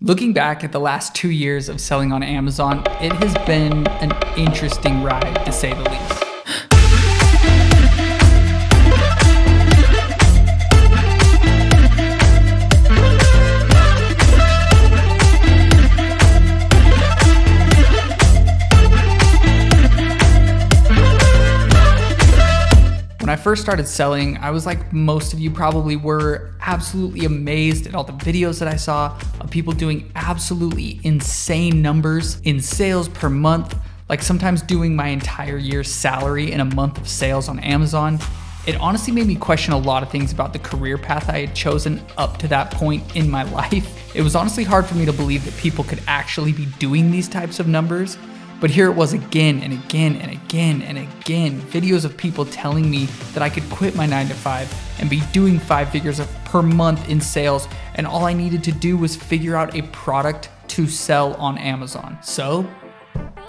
Looking back at the last 2 years of selling on Amazon, it has been an interesting ride to say the least. When I first started selling, I was like most of you probably were, absolutely amazed at all the videos that I saw of people doing absolutely insane numbers in sales per month, like sometimes doing my entire year's salary in a month of sales on Amazon. It honestly made me question a lot of things about the career path I had chosen up to that point in my life. It was honestly hard for me to believe that people could actually be doing these types of numbers. But here it was again and again and again and again, videos of people telling me that I could quit my 9-to-5 and be doing 5 figures per month in sales, and all I needed to do was figure out a product to sell on Amazon. So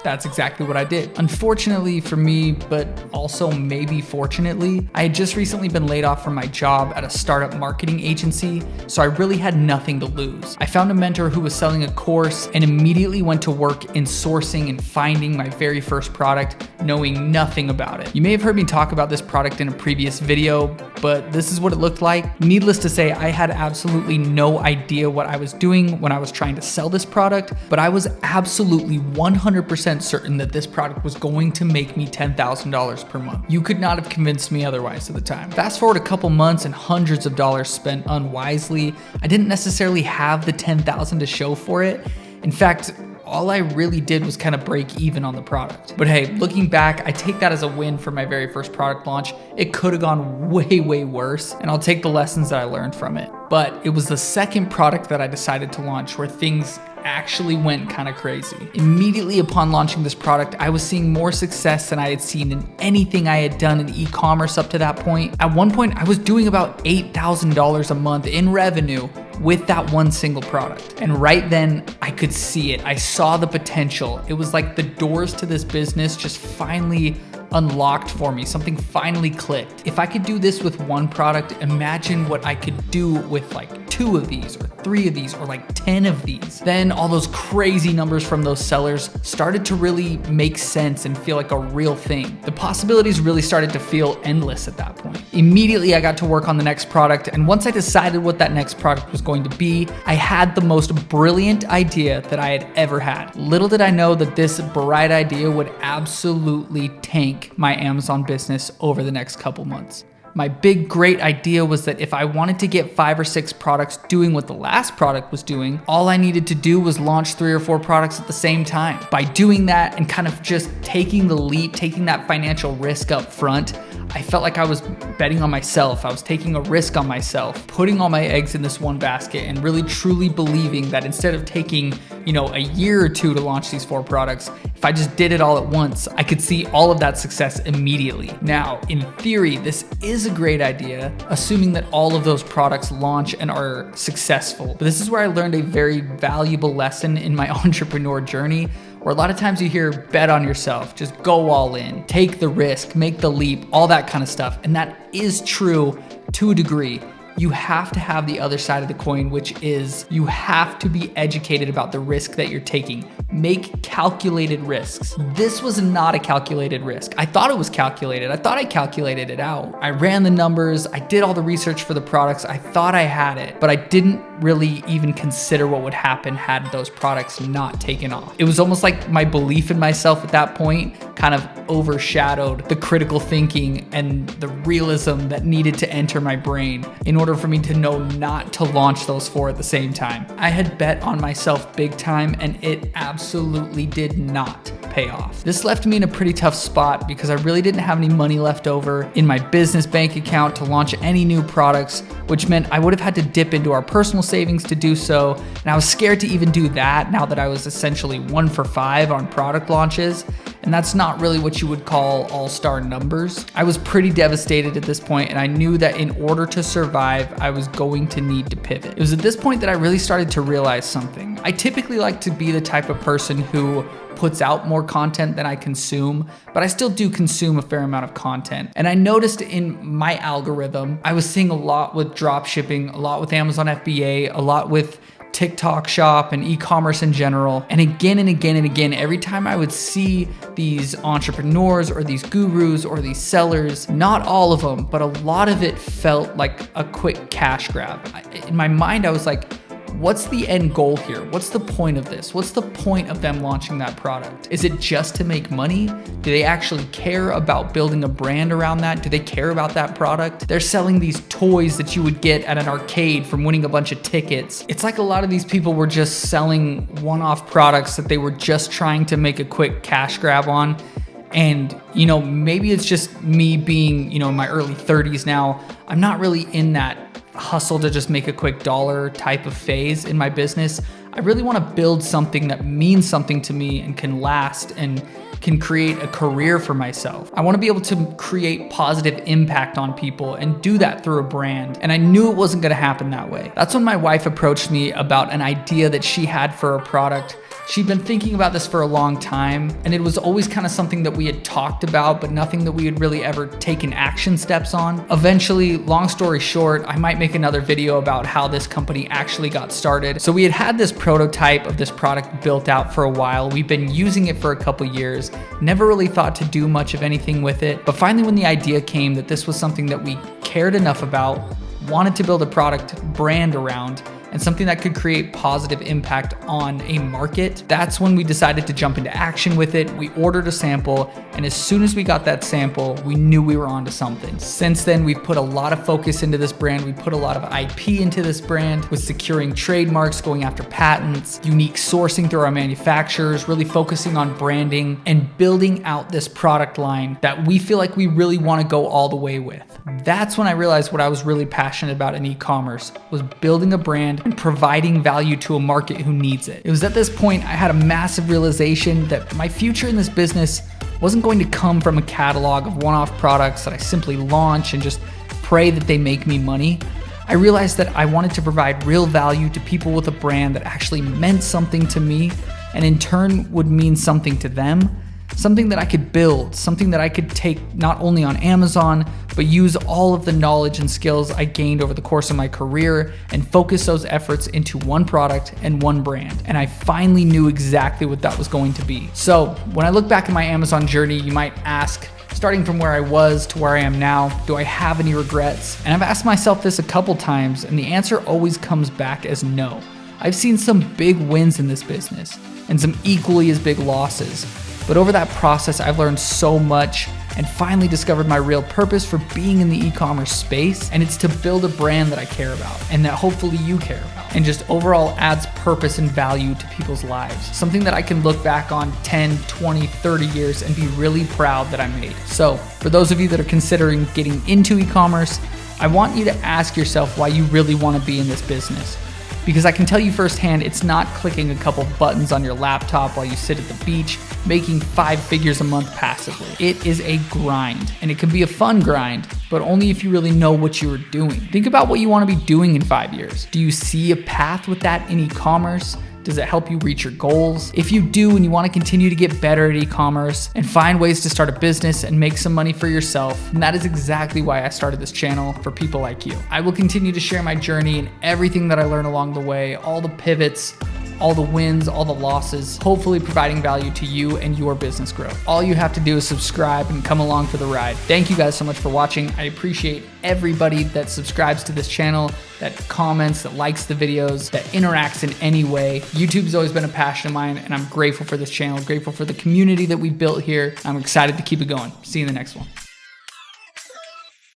that's exactly what I did. Unfortunately for me, but also maybe fortunately, I had just recently been laid off from my job at a startup marketing agency, so I really had nothing to lose. I found a mentor who was selling a course and immediately went to work in sourcing and finding my very first product, knowing nothing about it. You may have heard me talk about this product in a previous video, but this is what it looked like. Needless to say, I had absolutely no idea what I was doing when I was trying to sell this product, but I was absolutely 100% certain that this product was going to make me $10,000 per month. You could not have convinced me otherwise at the time. Fast forward a couple months and hundreds of dollars spent unwisely. I didn't necessarily have the $10,000 to show for it. In fact, all I really did was kind of break even on the product. But hey, looking back, I take that as a win for my very first product launch. It could have gone way worse, and I'll take the lessons that I learned from it. But it was the second product that I decided to launch where things actually went kind of crazy. Immediately upon launching this product, I was seeing more success than I had seen in anything I had done in e-commerce up to that point. At one point, I was doing about $8,000 a month in revenue with that one single product. And right then, I could see it. I saw the potential. It was like the doors to this business just finally unlocked for me. Something finally clicked. If I could do this with one product, imagine what I could do with like 2 of these or 3 of these or like 10 of these. Then all those crazy numbers from those sellers started to really make sense and feel like a real thing. The possibilities really started to feel endless at that point. Immediately, I got to work on the next product, and once I decided what that next product was going to be, I had the most brilliant idea that I had ever had. Little did I know that this bright idea would absolutely tank my Amazon business over the next couple months. My big, great idea was that if I wanted to get 5 or 6 products doing what the last product was doing, all I needed to do was launch 3 or 4 products at the same time. By doing that and kind of just taking the leap, taking that financial risk up front, I felt like I was betting on myself. I was taking a risk on myself, putting all my eggs in this one basket and really truly believing that instead of taking, a year or 2 to launch these 4 products, if I just did it all at once, I could see all of that success immediately. Now, in theory, this is a great idea, assuming that all of those products launch and are successful. But this is where I learned a very valuable lesson in my entrepreneur journey, where a lot of times you hear bet on yourself, just go all in, take the risk, make the leap, all that kind of stuff. And that is true to a degree. You have to have the other side of the coin, which is you have to be educated about the risk that you're taking. Make calculated risks. This was not a calculated risk. I thought it was calculated. I thought I calculated it out. I ran the numbers. I did all the research for the products. I thought I had it, but I didn't really even consider what would happen had those products not taken off. It was almost like my belief in myself at that point kind of overshadowed the critical thinking and the realism that needed to enter my brain in order for me to know not to launch those 4 at the same time. I had bet on myself big time, and it absolutely did not pay off. This left me in a pretty tough spot because I really didn't have any money left over in my business bank account to launch any new products, which meant I would have had to dip into our personal savings to do so. And I was scared to even do that now that I was essentially 1 for 5 on product launches. And that's not really what you would call all-star numbers. I was pretty devastated at this point, and I knew that in order to survive, I was going to need to pivot. It was at this point that I really started to realize something. I typically like to be the type of person who puts out more content than I consume, but I still do consume a fair amount of content. And I noticed in my algorithm, I was seeing a lot with drop shipping, a lot with Amazon FBA, a lot with TikTok shop and e-commerce in general. And again and again and again, every time I would see these entrepreneurs or these gurus or these sellers, not all of them, but a lot of it felt like a quick cash grab. In my mind, I was like, what's the end goal here? What's the point of this? What's the point of them launching that product? Is it just to make money? Do they actually care about building a brand around that? Do they care about that product? They're selling these toys that you would get at an arcade from winning a bunch of tickets. It's like a lot of these people were just selling one-off products that they were just trying to make a quick cash grab on. And, maybe it's just me being, in my early 30s now. I'm not really in that hustle to just make a quick dollar type of phase in my business. I really want to build something that means something to me and can last and can create a career for myself. I want to be able to create positive impact on people and do that through a brand. And I knew it wasn't going to happen that way. That's when my wife approached me about an idea that she had for a product. She'd been thinking about this for a long time, and it was always kind of something that we had talked about, but nothing that we had really ever taken action steps on. Eventually, long story short, I might make another video about how this company actually got started. So we had this prototype of this product built out for a while. We've been using it for a couple years, never really thought to do much of anything with it. But finally, when the idea came that this was something that we cared enough about, wanted to build a product brand around, and something that could create positive impact on a market, that's when we decided to jump into action with it. We ordered a sample, and as soon as we got that sample, we knew we were onto something. Since then, we've put a lot of focus into this brand. We put a lot of IP into this brand with securing trademarks, going after patents, unique sourcing through our manufacturers, really focusing on branding and building out this product line that we feel like we really want to go all the way with. That's when I realized what I was really passionate about in e-commerce was building a brand and providing value to a market who needs it. It was at this point I had a massive realization that my future in this business wasn't going to come from a catalog of one-off products that I simply launch and just pray that they make me money. I realized that I wanted to provide real value to people with a brand that actually meant something to me and in turn would mean something to them. Something that I could build, something that I could take not only on Amazon, but use all of the knowledge and skills I gained over the course of my career and focus those efforts into one product and one brand. And I finally knew exactly what that was going to be. So when I look back at my Amazon journey, you might ask, starting from where I was to where I am now, do I have any regrets? And I've asked myself this a couple times, and the answer always comes back as no. I've seen some big wins in this business and some equally as big losses. But over that process, I've learned so much and finally discovered my real purpose for being in the e-commerce space. And it's to build a brand that I care about and that hopefully you care about and just overall adds purpose and value to people's lives. Something that I can look back on 10, 20, 30 years and be really proud that I made. So for those of you that are considering getting into e-commerce, I want you to ask yourself why you really want to be in this business. Because I can tell you firsthand, it's not clicking a couple buttons on your laptop while you sit at the beach, making 5 figures a month passively. It is a grind, and it can be a fun grind, but only if you really know what you are doing. Think about what you want to be doing in 5 years. Do you see a path with that in e-commerce? Does it help you reach your goals? If you do and you want to continue to get better at e-commerce and find ways to start a business and make some money for yourself, then that is exactly why I started this channel for people like you. I will continue to share my journey and everything that I learn along the way, all the pivots, all the wins, all the losses, hopefully providing value to you and your business growth. All you have to do is subscribe and come along for the ride. Thank you guys so much for watching. I appreciate everybody that subscribes to this channel, that comments, that likes the videos, that interacts in any way. YouTube's always been a passion of mine, and I'm grateful for this channel, grateful for the community that we built here. I'm excited to keep it going. See you in the next one.